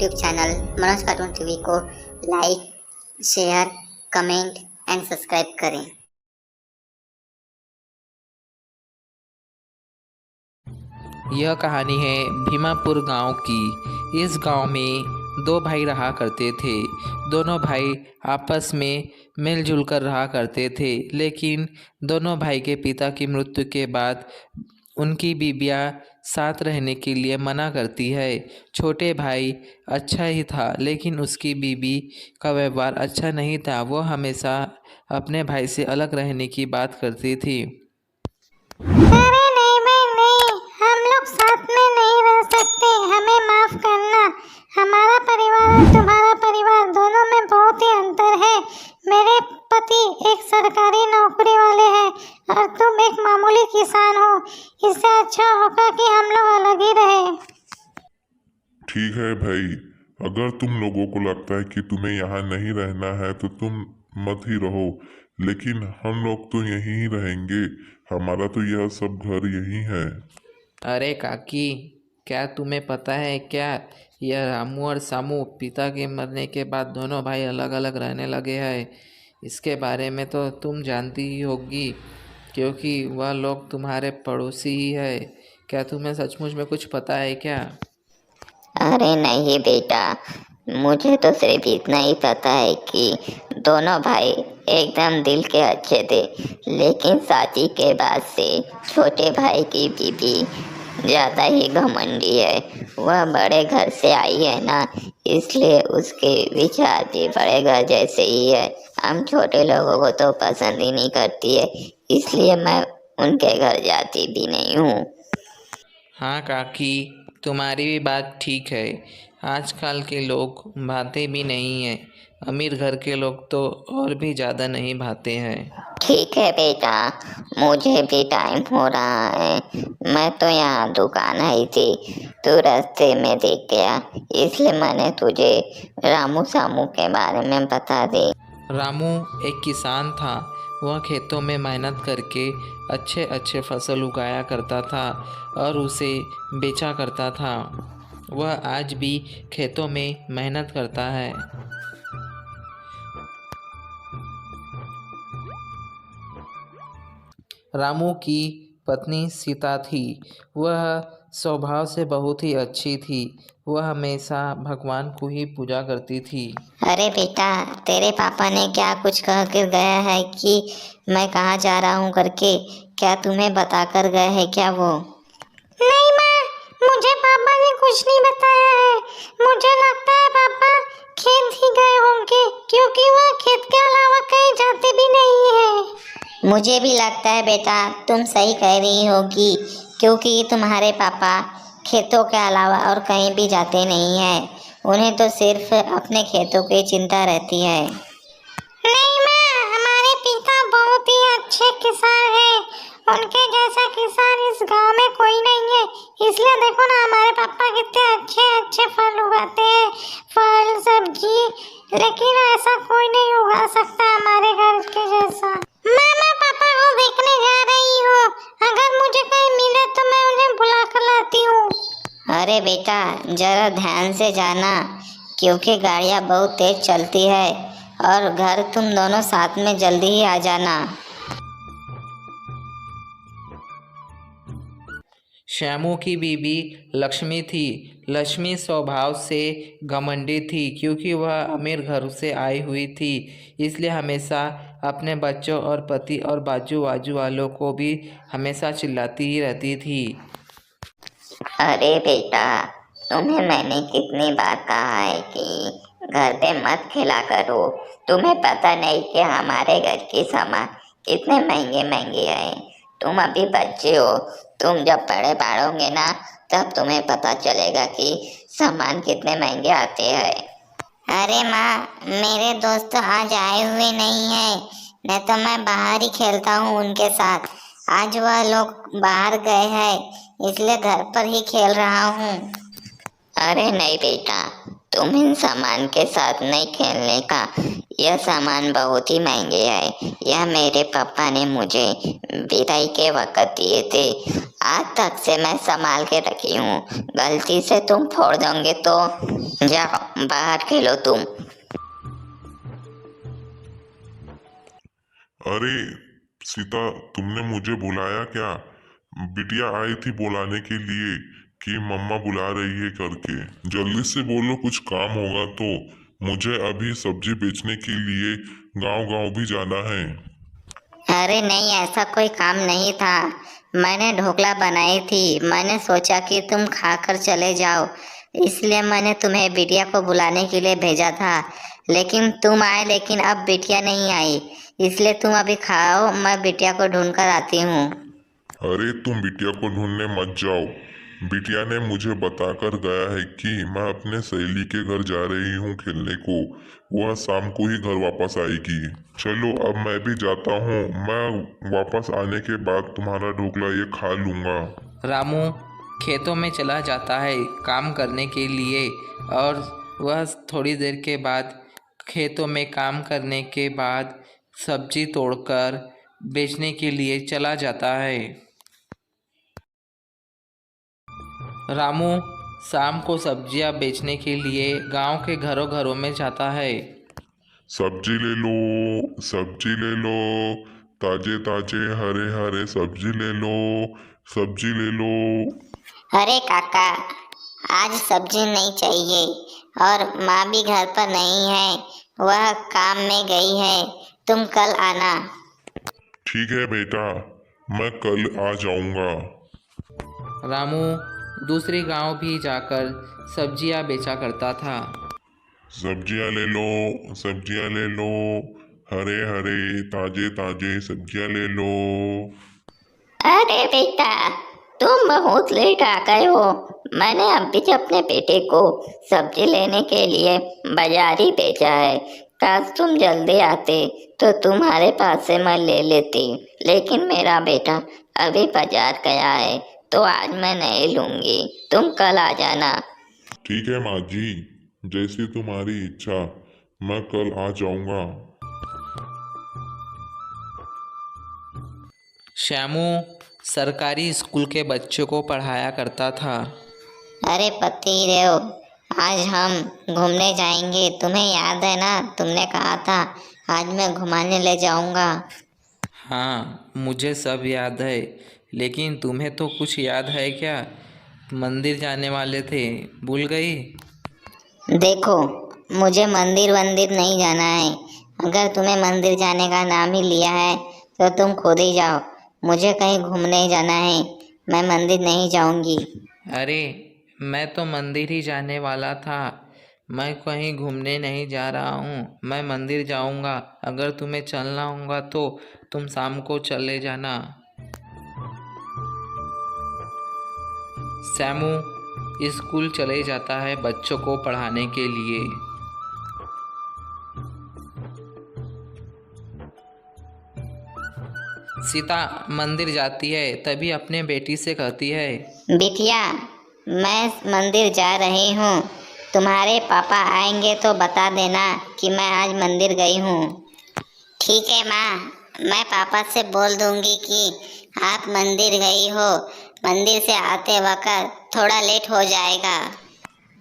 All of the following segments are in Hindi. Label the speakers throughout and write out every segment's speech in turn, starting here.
Speaker 1: YouTube channel Manoj cartoon TV को like, share, comment and subscribe करें।
Speaker 2: यह कहानी है भीमापुर गांव की। इस गांव में दो भाई रहा करते थे। दोनों भाई आपस में मिलजुल कर रहा करते थे, लेकिन दोनों भाई के पिता की मृत्यु के बाद उनकी बीवियां साथ रहने के लिए मना करती है। छोटे भाई अच्छा ही था, लेकिन उसकी बीवी का व्यवहार अच्छा नहीं था। वो हमेशा अपने भाई से अलग रहने की बात करती थी।
Speaker 3: अरे नहीं भाई नहीं, हम लोग साथ में नहीं रह सकते, हमें माफ करना। हमारा परिवार और तुम्हारा परिवार दोनों में बहुत ही अंतर है। मेरे पति एक सरकारी नौकरी वाले हैं और तुम एक मामूली किसान हो। इससे अच्छा होगा कि हम लोग अलग ही रहे।
Speaker 4: ठीक है भाई, अगर तुम लोगों को लगता है कि तुम्हें यहाँ नहीं रहना है तो तुम मत ही रहो, लेकिन हम लोग तो यहीं ही रहेंगे। हमारा तो यह सब घर यही है।
Speaker 2: अरे काकी, क्या तुम्हें पता है क्या, यह रामू और सामू पिता के मरने के बाद दोनों भाई अलग अलग रहने लगे हैं। इसके बारे में तो तुम जानती ही होगी, क्योंकि वह लोग तुम्हारे पड़ोसी ही है। क्या तुम्हें सचमुच में कुछ पता है क्या?
Speaker 5: अरे नहीं बेटा, मुझे तो सिर्फ इतना ही पता है कि दोनों भाई एकदम दिल के अच्छे थे, लेकिन शादी के बाद से छोटे भाई की बीवी ज़्यादा ही घमंडी है। वह बड़े घर से आई है ना, इसलिए उसके विचार भी बड़े घर जैसे ही है। हम छोटे लोगों को तो पसंद ही नहीं करती है, इसलिए मैं उनके घर जाती भी नहीं हूँ।
Speaker 2: हाँ काकी, तुम्हारी भी बात ठीक है। आजकल के लोग भाते भी नहीं हैं। अमीर घर के लोग तो और भी ज़्यादा नहीं भाते हैं।
Speaker 5: ठीक है बेटा, मुझे भी टाइम हो रहा है। मैं तो यहाँ दुकान आई थी, तू रास्ते में देख गया, इसलिए मैंने तुझे रामू सामू के बारे में बता दी।
Speaker 2: रामू एक किसान था। वह खेतों में मेहनत करके अच्छे अच्छे फसल उगाया करता था और उसे बेचा करता था। वह आज भी खेतों में मेहनत करता है। रामू की पत्नी सीता थी। वह स्वभाव से बहुत ही अच्छी थी। वह हमेशा भगवान को ही पूजा करती थी।
Speaker 5: अरे बेटा, तेरे पापा ने क्या कुछ कह कर गया है कि मैं कहाँ जा रहा हूँ करके? क्या तुम्हें बता कर गए हैं क्या वो?
Speaker 3: नहीं माँ, मुझे पापा ने कुछ नहीं बताया है। मुझे लगता है पापा खेत ही गए होंगे, क्योंकि वह खेत के अलावा कहीं जाते भी नहीं है।
Speaker 5: मुझे भी लगता है बेटा, तुम सही कह रही होगी, क्योंकि तुम्हारे पापा खेतों के अलावा और कहीं भी जाते नहीं हैं। उन्हें तो सिर्फ अपने खेतों की चिंता रहती है।
Speaker 3: नहीं माँ, हमारे पिता बहुत ही अच्छे किसान हैं। उनके जैसा किसान इस गांव में कोई नहीं है। इसलिए देखो ना, हमारे पापा कितने अच्छे अच्छे फल उगाते हैं, फल सब्जी, लेकिन ऐसा कोई नहीं उगा सकता हमारे घर के जैसा। मैं पापा को देखने जा रही हूँ, अगर मुझे कहीं मिले तो मैं उन्हें बुला कर लाती हूँ।
Speaker 5: अरे बेटा, जरा ध्यान से जाना, क्योंकि गाड़ियाँ बहुत तेज चलती है, और घर तुम दोनों साथ में जल्दी ही आ जाना।
Speaker 2: श्यामू की बीवी लक्ष्मी थी। लक्ष्मी स्वभाव से घमंडी थी, क्योंकि वह अमीर घर से आई हुई थी। इसलिए हमेशा अपने बच्चों और पति और बाजू बाजू वालों को भी हमेशा चिल्लाती ही रहती थी।
Speaker 5: अरे बेटा, तुम्हें मैंने कितनी बार कहा है कि घर पे मत खेला करो। तुम्हें पता नहीं कि हमारे घर के सामान कितने महंगे महंगे हैं। तुम अभी बच्चे हो, तुम जब बड़े बढ़ोगे ना, तब तुम्हें पता चलेगा कि सामान कितने महंगे आते हैं। अरे माँ, मेरे दोस्त आज आए हुए नहीं हैं, नहीं तो मैं बाहर ही खेलता हूँ उनके साथ। आज वह लोग बाहर गए हैं, इसलिए घर पर ही खेल रहा हूँ। अरे नहीं बेटा, तुम इन सामान के साथ नहीं खेलने का। यह सामान बहुत ही महंगे है। यह मेरे पापा ने मुझे विदाई के वक्त दिए थे। आज तक से मैं संभाल के रखी हूँ। गलती से तुम फोड़ दोगे तो जाओ बाहर खेलो तुम।
Speaker 4: अरे सीता, तुमने मुझे बुलाया क्या? बिटिया आई थी बुलाने के लिए कि मम्मा बुला रही है करके। जल्दी से बोलो, कुछ काम होगा तो। मुझे अभी सब्जी बेचने के लिए गांव-गांव भी जाना है।
Speaker 1: अरे नहीं, ऐसा कोई काम नहीं था। मैंने ढोकला बनाई थी। मैंने सोचा कि तुम खाकर चले जाओ, इसलिए मैंने तुम्हें बिटिया को बुलाने के लिए भेजा था। लेकिन तुम आए, लेकिन अब बिटिया नहीं आई, इसलिए तुम अभी खाओ, मैं बिटिया को ढूंढ कर आती हूँ।
Speaker 4: अरे तुम बिटिया को ढूंढने मत जाओ। बिटिया ने मुझे बताकर गया है कि मैं अपने सहेली के घर जा रही हूँ खेलने को। वह शाम को ही घर वापस आएगी। चलो अब मैं भी जाता हूँ। मैं वापस आने के बाद तुम्हारा ढोकला ये खा लूँगा।
Speaker 2: रामू खेतों में चला जाता है काम करने के लिए, और वह थोड़ी देर के बाद खेतों में काम करने के बाद सब्जी तोड़कर बेचने के लिए चला जाता है। रामू शाम को सब्जियां बेचने के लिए गांव के घरों घरों में जाता है।
Speaker 4: सब्जी ले लो, सब्जी ले लो, ताजे ताजे हरे हरे सब्जी ले लो, सब्जी ले लो।
Speaker 1: अरे काका, आज सब्जी नहीं चाहिए, और माँ भी घर पर नहीं है, वह काम में गई है। तुम कल आना।
Speaker 4: ठीक है बेटा, मैं कल आ जाऊंगा।
Speaker 2: रामू दूसरे गांव भी जाकर सब्जियां बेचा करता था।
Speaker 4: सब्जियां ले लो, सब्जियां ले लो, हरे हरे ताजे ताजे सब्जियां ले लो।
Speaker 5: अरे बेटा, तुम बहुत लेट आ गए हो। मैंने अभी अपने बेटे को सब्जी लेने के लिए बाजार ही भेजा है। काश तुम जल्दी आते तो तुम्हारे पास से मैं ले लेती, लेकिन मेरा बेटा अभी बाजार गया है तो आज मैं नहीं लूंगी। तुम कल आ जाना।
Speaker 4: ठीक है माँ जी, जैसी तुम्हारी इच्छा, मैं कल आ जाऊंगा।
Speaker 2: श्यामू सरकारी स्कूल के बच्चों को पढ़ाया करता था।
Speaker 1: अरे पति देव, आज हम घूमने जाएंगे। तुम्हें याद है ना, तुमने कहा था आज मैं घुमाने ले जाऊंगा।
Speaker 2: हाँ मुझे सब याद है, लेकिन तुम्हें तो कुछ याद है क्या? मंदिर जाने वाले थे, भूल गई?
Speaker 1: देखो, मुझे मंदिर वंदिर नहीं जाना है। अगर तुम्हें मंदिर जाने का नाम ही लिया है तो तुम खुद ही जाओ। मुझे कहीं घूमने जाना है, मैं मंदिर नहीं जाऊंगी।
Speaker 2: अरे मैं तो मंदिर ही जाने वाला था। मैं कहीं घूमने नहीं जा रहा हूँ, मैं मंदिर जाऊँगा। अगर तुम्हें चलना होगा तो तुम शाम को चले जाना। श्यामू स्कूल चले जाता है बच्चों को पढ़ाने के लिए। सीता मंदिर जाती है, तभी अपने बेटी से कहती है,
Speaker 1: बिटिया, मैं मंदिर जा रही हूँ। तुम्हारे पापा आएंगे तो बता देना कि मैं आज मंदिर गई हूँ। ठीक है माँ, मैं पापा से बोल दूंगी कि आप मंदिर गई हो। मंदिर से आते वक्त थोड़ा लेट हो जाएगा।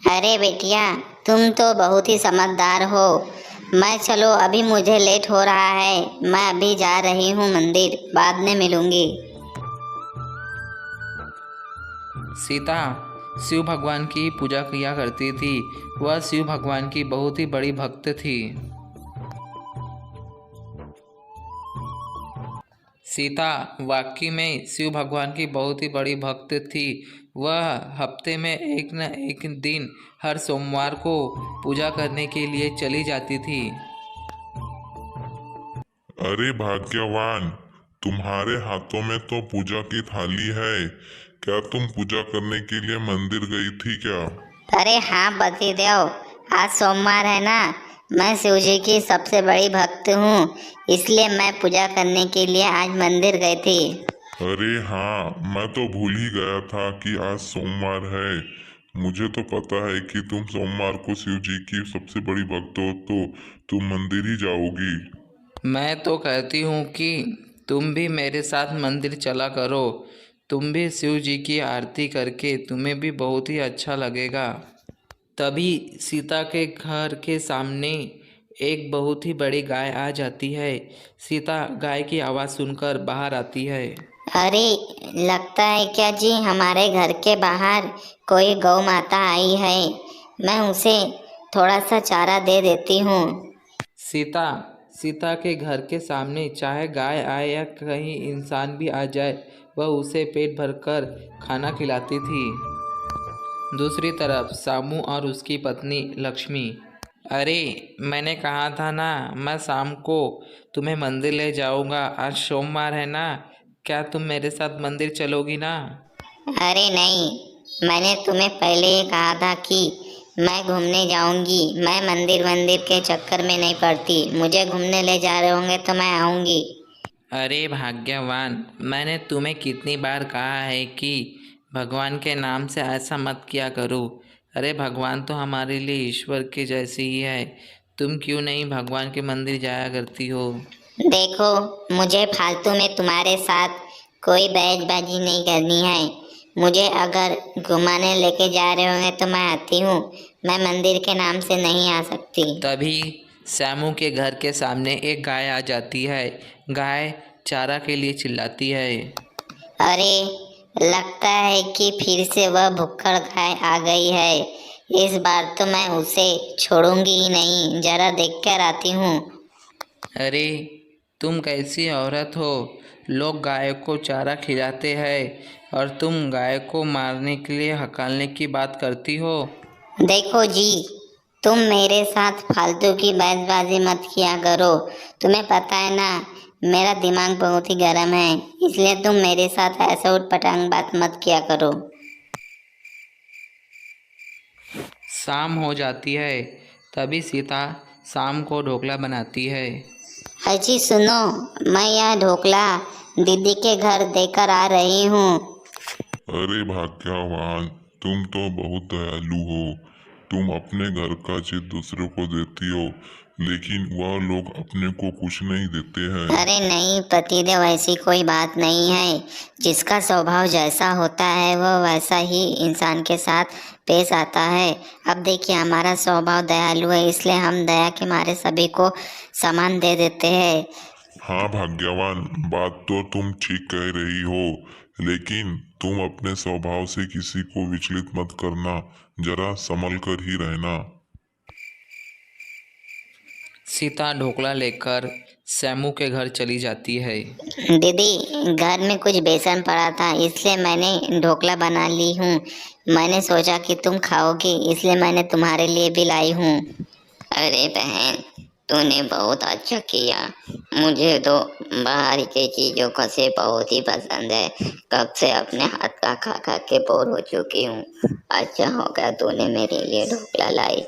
Speaker 1: अरे बेटिया, तुम तो बहुत ही समझदार हो। मैं चलो, अभी मुझे लेट हो रहा है, मैं अभी जा रही हूँ मंदिर, बाद में मिलूंगी।
Speaker 2: सीता शिव भगवान की पूजा किया करती थी। वह शिव भगवान की बहुत ही बड़ी भक्त थी। सीता वाकई में शिव भगवान की बहुत ही बड़ी भक्त थी। वह हफ्ते में एक न एक दिन हर सोमवार को पूजा करने के लिए चली जाती थी।
Speaker 4: अरे भाग्यवान, तुम्हारे हाथों में तो पूजा की थाली है। क्या तुम पूजा करने के लिए मंदिर गई थी क्या?
Speaker 1: अरे हाँ पतिदेव, आज सोमवार है ना, मैं शिव जी की सबसे बड़ी भक्त हूँ, इसलिए मैं पूजा करने के लिए आज मंदिर गई थी।
Speaker 4: अरे हाँ, मैं तो भूल ही गया था कि आज सोमवार है। मुझे तो पता है कि तुम सोमवार को शिव जी की सबसे बड़ी भक्त हो, तो तुम मंदिर ही जाओगी।
Speaker 2: मैं तो कहती हूँ कि तुम भी मेरे साथ मंदिर चला करो। तुम भी शिव जी की आरती करके तुम्हें भी बहुत ही अच्छा लगेगा। तभी सीता के घर के सामने एक बहुत ही बड़ी गाय आ जाती है। सीता गाय की आवाज़ सुनकर बाहर आती है।
Speaker 1: अरे, लगता है क्या जी हमारे घर के बाहर कोई गौ माता आई है। मैं उसे थोड़ा सा चारा दे देती हूँ।
Speaker 2: सीता सीता के घर के सामने चाहे गाय आए या कहीं इंसान भी आ जाए, वह उसे पेट भरकर खाना खिलाती थी। दूसरी तरफ सामू और उसकी पत्नी लक्ष्मी। अरे, मैंने कहा था ना, मैं शाम को तुम्हें मंदिर ले जाऊंगा। आज सोमवार है ना, क्या तुम मेरे साथ मंदिर चलोगी ना?
Speaker 1: अरे नहीं, मैंने तुम्हें पहले ही कहा था कि मैं घूमने जाऊंगी। मैं मंदिर मंदिर के चक्कर में नहीं पड़ती। मुझे घूमने ले जा रहे होंगे तो मैं आऊंगी।
Speaker 2: अरे भाग्यवान, मैंने तुम्हें कितनी बार कहा है कि भगवान के नाम से ऐसा मत किया करो। अरे भगवान तो हमारे लिए ईश्वर के जैसे ही है। तुम क्यों नहीं भगवान के मंदिर जाया करती हो?
Speaker 1: देखो, मुझे फालतू में तुम्हारे साथ कोई बहसबाजी नहीं करनी है। मुझे अगर घुमाने लेके जा रहे होंगे तो मैं आती हूँ। मैं मंदिर के नाम से नहीं आ सकती।
Speaker 2: तभी श्यामू के घर के सामने एक गाय आ जाती है। गाय चारा के लिए चिल्लाती है।
Speaker 1: अरे, लगता है कि फिर से वह भुक्कड़ गाय आ गई है। इस बार तो मैं उसे छोड़ूंगी ही नहीं। जरा देख कर आती हूँ।
Speaker 2: अरे, तुम कैसी औरत हो? लोग गाय को चारा खिलाते हैं और तुम गाय को मारने के लिए हकालने की बात करती हो।
Speaker 1: देखो जी, तुम मेरे साथ फालतू की बहसबाजी मत किया करो। तुम्हें पता है ना, मेरा दिमाग बहुत ही गर्म है। इसलिए तुम मेरे साथ ऐसा उटपटांग बात मत किया करो।
Speaker 2: शाम हो जाती है। तभी सीता शाम को ढोकला बनाती है।
Speaker 1: अजी सुनो, मैं यह ढोकला दीदी के घर देकर आ रही हूँ।
Speaker 4: अरे भाग्यवान, तुम तो बहुत दयालु हो। तुम अपने घर का चीज दूसरों को देती हो, लेकिन वह लोग अपने को कुछ नहीं देते हैं।
Speaker 1: अरे नहीं पतिदेव, ऐसी कोई बात नहीं है। जिसका स्वभाव जैसा होता है वह वैसा ही इंसान के साथ पेश आता है। अब देखिए, हमारा स्वभाव दयालु है, इसलिए हम दया के मारे सभी को सामान दे देते हैं।
Speaker 4: हाँ भाग्यवान, बात तो तुम ठीक कह रही हो, लेकिन तुम अपने स्वभाव से किसी को विचलित मत करना। जरा संभल कर ही रहना।
Speaker 2: सीता ढोकला लेकर श्यामू के घर चली जाती है।
Speaker 1: दीदी, घर में कुछ बेसन पड़ा था, इसलिए मैंने ढोकला बना ली हूँ। मैंने सोचा कि तुम खाओगी, इसलिए मैंने तुम्हारे लिए भी लाई हूँ।
Speaker 5: अरे बहन, तूने बहुत अच्छा किया। मुझे तो बाहर की चीज़ों का से बहुत ही पसंद है। कब से अपने हाथ का खा खा के बोर हो चुकी हूँ। अच्छा हो गया तूने मेरे लिए ढोकला लाई।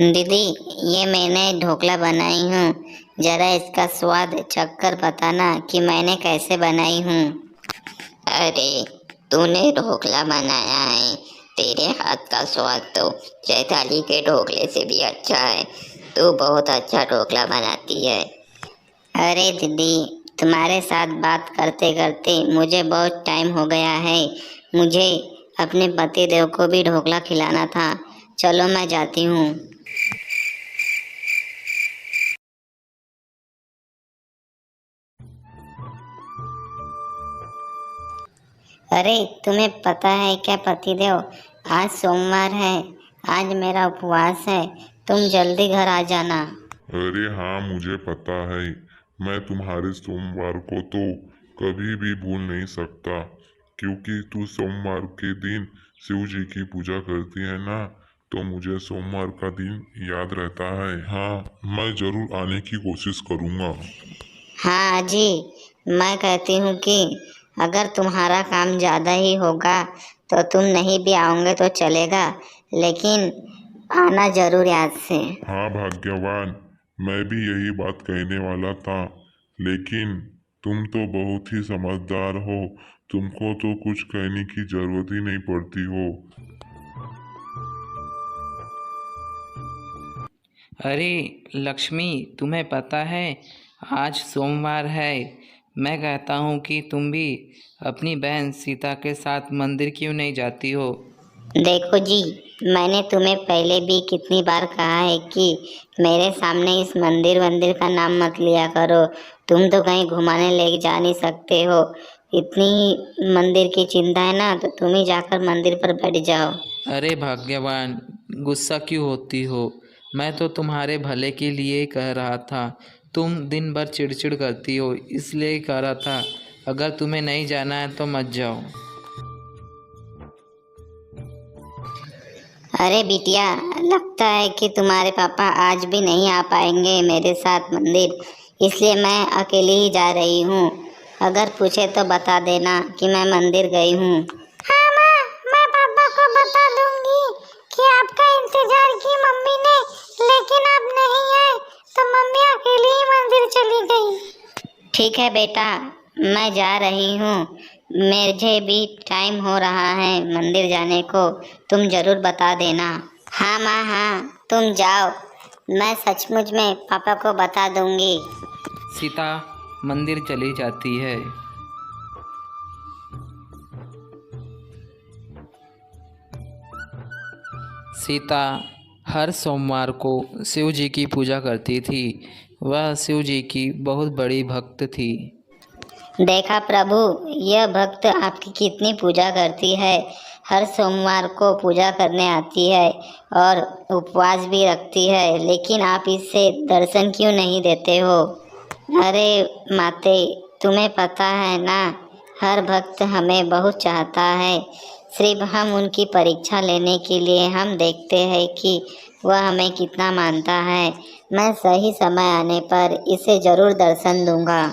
Speaker 1: दीदी, ये मैंने ढोकला बनाई हूँ। जरा इसका स्वाद चखकर बताना कि मैंने कैसे बनाई हूँ।
Speaker 5: अरे, तूने ढोकला बनाया है? तेरे हाथ का स्वाद तो चैताली के ढोकले से भी अच्छा है। तू बहुत अच्छा ढोकला बनाती है।
Speaker 1: अरे दीदी, तुम्हारे साथ बात करते करते मुझे बहुत टाइम हो गया है। मुझे अपने पति देव को भी ढोकला खिलाना था। चलो मैं जाती हूँ। अरे, तुम्हें पता है क्या पतिदेव, आज सोमवार है। आज मेरा उपवास है। तुम जल्दी घर आ जाना।
Speaker 4: अरे हाँ, मुझे पता है। मैं तुम्हारे सोमवार को तो कभी भी भूल नहीं सकता, क्योंकि तू सोमवार के दिन शिव जी की पूजा करती है ना, तो मुझे सोमवार का दिन याद रहता है। हाँ, मैं जरूर आने की कोशिश करूँगा।
Speaker 1: हाँ जी, मैं कहती हूँ कि अगर तुम्हारा काम ज़्यादा ही होगा तो तुम नहीं भी आओगे तो चलेगा, लेकिन आना जरूर याद से।
Speaker 4: हाँ भाग्यवान, मैं भी यही बात कहने वाला था, लेकिन तुम तो बहुत ही समझदार हो। तुमको तो कुछ कहने की जरूरत ही नहीं पड़ती हो।
Speaker 2: अरे लक्ष्मी, तुम्हें पता है आज सोमवार है। मैं कहता हूँ कि तुम भी अपनी बहन सीता के साथ मंदिर क्यों नहीं जाती हो।
Speaker 1: देखो जी, मैंने तुम्हें पहले भी कितनी बार कहा है कि मेरे सामने इस मंदिर का नाम मत लिया करो। तुम तो कहीं घुमाने ले जा नहीं सकते हो। इतनी ही मंदिर की चिंता है ना, तो तुम ही जाकर मंदिर पर बैठ जाओ।
Speaker 2: अरे भाग्यवान, गुस्सा क्यों होती हो? मैं तो तुम्हारे भले के लिए कह रहा था। तुम दिन भर चिड़चिड़ करती हो, इसलिए ही कह रहा था। अगर तुम्हें नहीं जाना है तो मत जाओ।
Speaker 1: अरे बिटिया, लगता है कि तुम्हारे पापा आज भी नहीं आ पाएंगे मेरे साथ मंदिर, इसलिए मैं अकेली ही जा रही हूँ। अगर पूछे तो बता देना कि मैं मंदिर गई हूँ।
Speaker 3: हाँ माँ, मैं पापा को बता दूंगी कि आपका इंतजार की मम्मी ने, लेकिन आप नहीं आए तो मम्मी अकेली ही मंदिर चली गई।
Speaker 1: ठीक है बेटा, मैं जा रही हूँ। मुझे भी टाइम हो रहा है मंदिर जाने को। तुम जरूर बता देना। हाँ माँ, हाँ, तुम जाओ। मैं सचमुच में पापा को बता दूंगी।
Speaker 2: सीता मंदिर चली जाती है। सीता हर सोमवार को शिव जी की पूजा करती थी। वह शिव जी की बहुत बड़ी भक्त थी।
Speaker 1: देखा प्रभु, यह भक्त आपकी कितनी पूजा करती है। हर सोमवार को पूजा करने आती है और उपवास भी रखती है, लेकिन आप इससे दर्शन क्यों नहीं देते हो? अरे माते, तुम्हें पता है ना, हर भक्त हमें बहुत चाहता है। सिर्फ हम उनकी परीक्षा लेने के लिए हम देखते हैं कि वह हमें कितना मानता है। मैं सही समय आने पर इसे जरूर दर्शन दूंगा।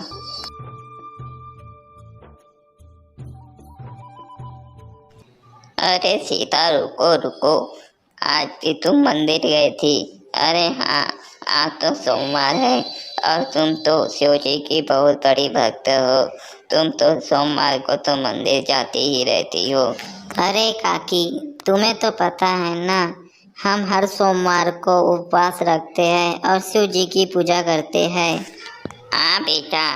Speaker 5: अरे सीता, रुको रुको, आज भी तुम मंदिर गई थी? अरे हाँ, आज तो सोमवार है और तुम तो शिव जी की बहुत बड़ी भक्त हो। तुम तो सोमवार को तो मंदिर जाती ही रहती हो।
Speaker 1: अरे काकी, तुम्हें तो पता है ना, हम हर सोमवार को उपवास रखते हैं और शिव जी की पूजा करते हैं।
Speaker 5: हाँ बेटा,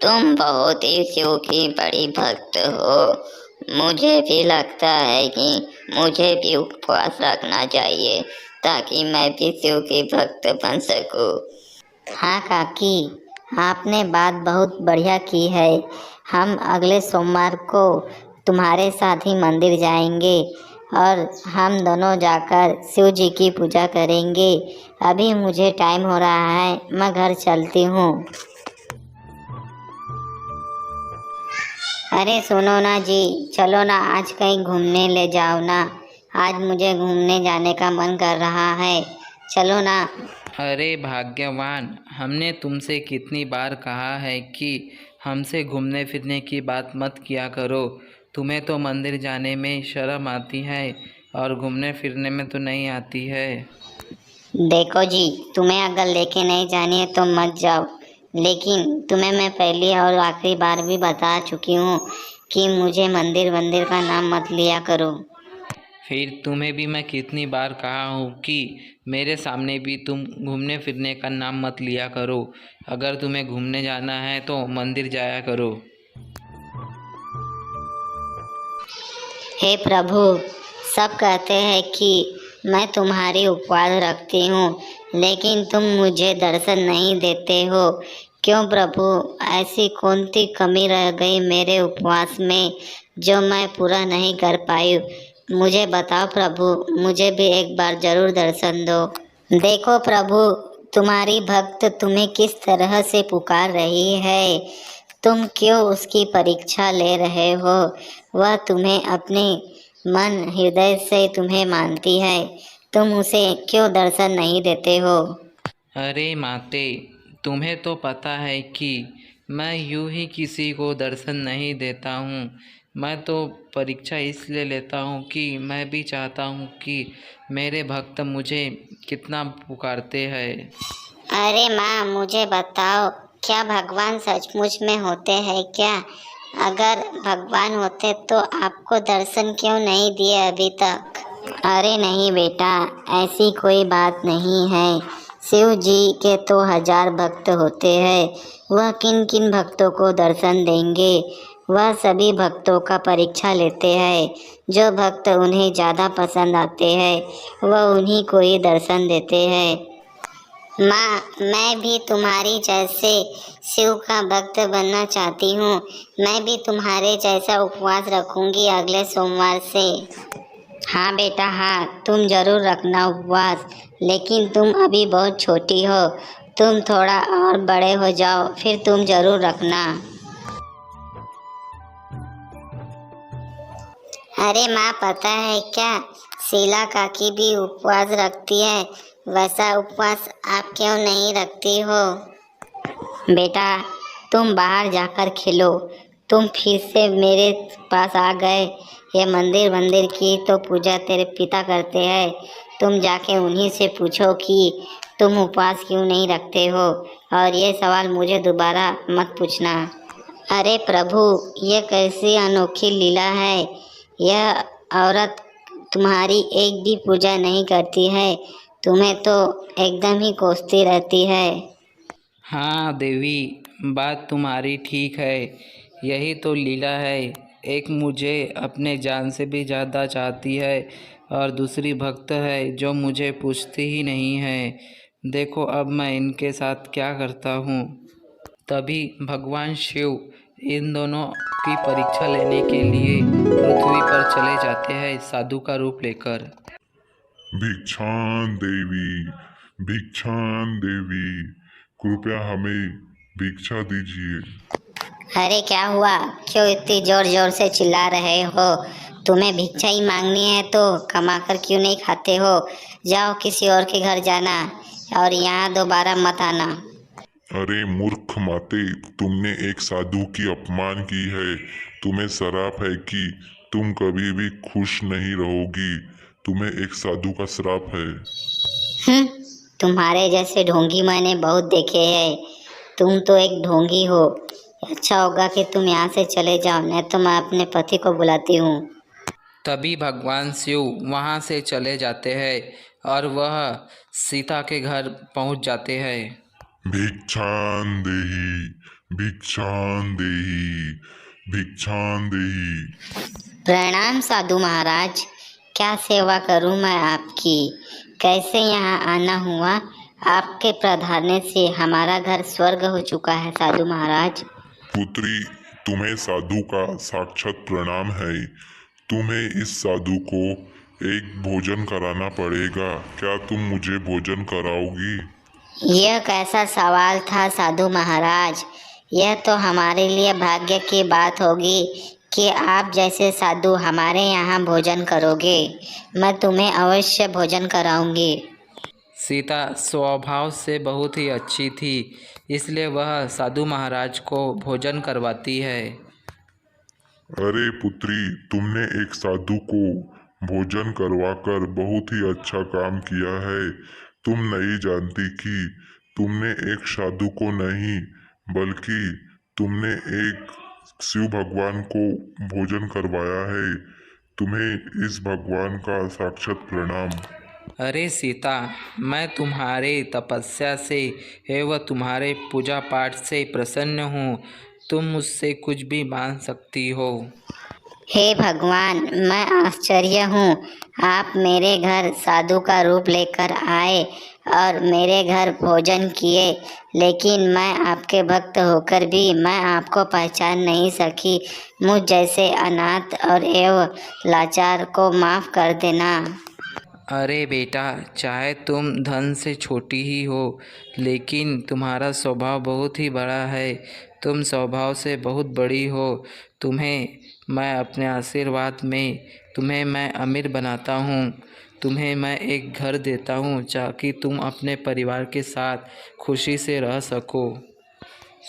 Speaker 5: तुम बहुत ही शिव की बड़ी भक्त हो। मुझे भी लगता है कि मुझे भी उपवास रखना चाहिए ताकि मैं भी शिव की भक्त बन सकूं।
Speaker 1: हाँ काकी, आपने बात बहुत बढ़िया की है। हम अगले सोमवार को तुम्हारे साथ ही मंदिर जाएंगे और हम दोनों जाकर शिव जी की पूजा करेंगे। अभी मुझे टाइम हो रहा है, मैं घर चलती हूँ। अरे सुनो ना जी, चलो ना आज कहीं घूमने ले जाओ ना। आज मुझे घूमने जाने का मन कर रहा है, चलो ना।
Speaker 2: अरे भाग्यवान, हमने तुमसे कितनी बार कहा है कि हमसे घूमने फिरने की बात मत किया करो। तुम्हें तो मंदिर जाने में शर्म आती है और घूमने फिरने में तो नहीं आती है।
Speaker 1: देखो जी, तुम्हें अगर लेके नहीं जानी है तो मत जाओ, लेकिन तुम्हें मैं पहली और आखिरी बार भी बता चुकी हूँ कि मुझे मंदिर का नाम मत लिया करो।
Speaker 2: फिर तुम्हें भी मैं कितनी बार कहा हूँ कि मेरे सामने भी तुम घूमने फिरने का नाम मत लिया करो। अगर तुम्हें घूमने जाना है तो मंदिर जाया करो।
Speaker 1: हे प्रभु, सब कहते हैं कि मैं तुम्हारी उपवास रखती हूँ, लेकिन तुम मुझे दर्शन नहीं देते हो। क्यों प्रभु, ऐसी कौन सी कमी रह गई मेरे उपवास में जो मैं पूरा नहीं कर पाई? मुझे बताओ प्रभु, मुझे भी एक बार जरूर दर्शन दो। देखो प्रभु, तुम्हारी भक्त तुम्हें किस तरह से पुकार रही है। तुम क्यों उसकी परीक्षा ले रहे हो? वह तुम्हें अपने मन हृदय से तुम्हें मानती है, तुम उसे क्यों दर्शन नहीं देते हो?
Speaker 2: अरे माते, तुम्हें तो पता है कि मैं यूं ही किसी को दर्शन नहीं देता हूँ। मैं तो परीक्षा इसलिए लेता हूँ कि मैं भी चाहता हूँ कि मेरे भक्त मुझे कितना पुकारते हैं।
Speaker 1: अरे माँ, मुझे बताओ, क्या भगवान सचमुच में होते हैं क्या? अगर भगवान होते तो आपको दर्शन क्यों नहीं दिए अभी तक? अरे नहीं बेटा, ऐसी कोई बात नहीं है। शिव जी के तो 1000 भक्त होते हैं, वह किन किन भक्तों को दर्शन देंगे। वह सभी भक्तों का परीक्षा लेते हैं, जो भक्त उन्हें ज़्यादा पसंद आते हैं वह उन्हीं को ही दर्शन देते हैं। माँ, मैं भी तुम्हारी जैसे शिव का भक्त बनना चाहती हूँ। मैं भी तुम्हारे जैसा उपवास रखूंगी अगले सोमवार से। हाँ बेटा हाँ, तुम जरूर रखना उपवास, लेकिन तुम अभी बहुत छोटी हो, तुम थोड़ा और बड़े हो जाओ फिर तुम जरूर रखना। अरे माँ, पता है क्या, शीला काकी भी उपवास रखती है, वैसा उपवास आप क्यों नहीं रखती हो? बेटा, तुम बाहर जाकर खेलो, तुम फिर से मेरे पास आ गए। ये मंदिर की तो पूजा तेरे पिता करते हैं, तुम जाके उन्हीं से पूछो कि तुम उपवास क्यों नहीं रखते हो, और ये सवाल मुझे दोबारा मत पूछना। अरे प्रभु, ये कैसी अनोखी लीला है। यह औरत तुम्हारी एक भी पूजा नहीं करती है, तुम्हें तो एकदम ही कोसती रहती है।
Speaker 2: हाँ देवी, बात तुम्हारी ठीक है, यही तो लीला है। एक मुझे अपने जान से भी ज़्यादा चाहती है और दूसरी भक्त है जो मुझे पूछती ही नहीं है। देखो अब मैं इनके साथ क्या करता हूँ। तभी भगवान शिव इन दोनों की परीक्षा लेने के लिए पृथ्वी पर चले जाते हैं साधु का रूप लेकर।
Speaker 4: भिक्षान देवी, भिक्षान देवी, कृपया हमें भिक्षा दीजिए।
Speaker 1: अरे क्या हुआ, क्यों इतनी जोर जोर से चिल्ला रहे हो? तुम्हें भिक्षा ही मांगनी है तो कमाकर क्यों नहीं खाते हो? जाओ किसी और के घर जाना और यहाँ दोबारा मत आना।
Speaker 4: अरे मूर्ख माते, तुमने एक साधु की अपमान की है। तुम्हें श्राप है कि तुम कभी भी खुश नहीं रहोगी। तुम्हें एक साधु का श्राप है।
Speaker 1: तुम्हारे जैसे ढोंगी मैंने बहुत देखे हैं, तुम तो एक ढोंगी हो। अच्छा होगा कि तुम यहाँ से चले जाओ, नहीं तो मैं अपने पति को बुलाती हूँ।
Speaker 2: तभी भगवान शिव वहाँ से चले जाते हैं और वह सीता के घर पहुँच जाते हैं।
Speaker 4: भिक्षान देहि, भिक्षान देहि, भिक्षान देहि।
Speaker 1: प्रणाम साधु महाराज, क्या सेवा करूं मैं आपकी? कैसे यहाँ आना हुआ? आपके प्रार्थना से हमारा घर स्वर्ग हो चुका है साधु महाराज।
Speaker 4: पुत्री, तुम्हें साधु का साक्षात प्रणाम है। तुम्हें इस साधु को एक भोजन कराना पड़ेगा। क्या तुम मुझे भोजन कराओगी?
Speaker 1: यह कैसा सवाल था साधु महाराज? यह तो हमारे लिए भाग्य की बात होगी कि आप जैसे साधु हमारे यहाँ भोजन करोगे। मैं तुम्हें अवश्य भोजन कराऊंगी।
Speaker 2: सीता स्वभाव से बहुत ही अच्छी थी, इसलिए वह साधु महाराज को भोजन करवाती है।
Speaker 4: अरे पुत्री, तुमने एक साधु को भोजन करवाकर बहुत ही अच्छा काम किया है। तुम नहीं जानती कि तुमने एक साधु को नहीं, बल्कि तुमने एक शिव भगवान को भोजन करवाया है। तुम्हें इस भगवान का साक्षात प्रणाम।
Speaker 2: अरे सीता, मैं तुम्हारे तपस्या से एवं तुम्हारे पूजा पाठ से प्रसन्न हूँ। तुम मुझसे कुछ भी मांग सकती हो।
Speaker 1: हे भगवान, मैं आश्चर्य हूँ, आप मेरे घर साधु का रूप लेकर आए और मेरे घर भोजन किए, लेकिन मैं आपके भक्त होकर भी मैं आपको पहचान नहीं सकी। मुझ जैसे अनाथ और एवं लाचार को माफ़ कर देना।
Speaker 2: अरे बेटा, चाहे तुम धन से छोटी ही हो, लेकिन तुम्हारा स्वभाव बहुत ही बड़ा है। तुम स्वभाव से बहुत बड़ी हो। तुम्हें मैं अपने आशीर्वाद में तुम्हें मैं अमीर बनाता हूँ। तुम्हें मैं एक घर देता हूँ ताकि तुम अपने परिवार के साथ खुशी से रह सको।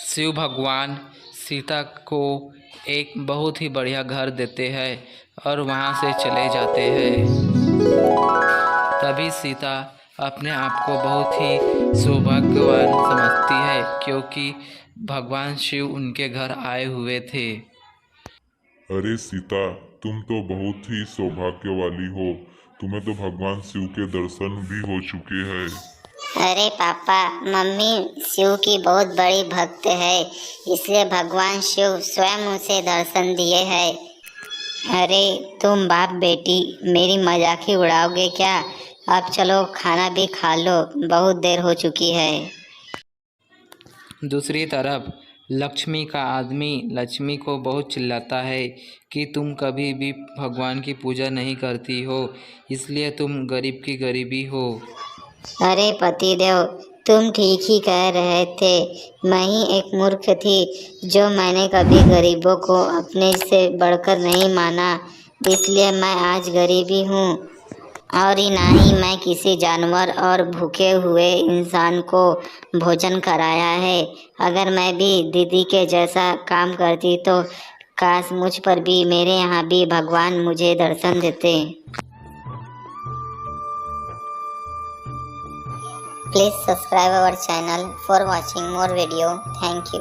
Speaker 2: शिव भगवान सीता को एक बहुत ही बढ़िया घर देते हैं और वहाँ से चले जाते हैं। तभी सीता अपने आप को बहुत ही सौभाग्यवान समझती है, क्योंकि भगवान शिव उनके घर आए हुए थे।
Speaker 4: अरे सीता, तुम तो बहुत ही सौभाग्य वाली हो। तुम्हें तो भगवान शिव के दर्शन भी हो चुके हैं।
Speaker 1: अरे पापा, मम्मी शिव की बहुत बड़ी भक्त है, इसलिए भगवान शिव स्वयं उसे दर्शन दिए हैं। अरे तुम बाप बेटी मेरी मजाक ही उड़ाओगे क्या? अब चलो खाना भी खा लो, बहुत देर हो चुकी है।
Speaker 2: दूसरी तरफ लक्ष्मी का आदमी लक्ष्मी को बहुत चिल्लाता है कि तुम कभी भी भगवान की पूजा नहीं करती हो, इसलिए तुम गरीब की गरीबी हो।
Speaker 1: अरे पतिदेव, तुम ठीक ही कह रहे थे। मैं ही एक मूर्ख थी जो मैंने कभी गरीबों को अपने से बढ़कर नहीं माना, इसलिए मैं आज गरीबी हूँ। और ही ना ही मैं किसी जानवर और भूखे हुए इंसान को भोजन कराया है। अगर मैं भी दीदी के जैसा काम करती तो काश मुझ पर भी, मेरे यहाँ भी भगवान मुझे दर्शन देते। Please subscribe our channel for watching more video. Thank you.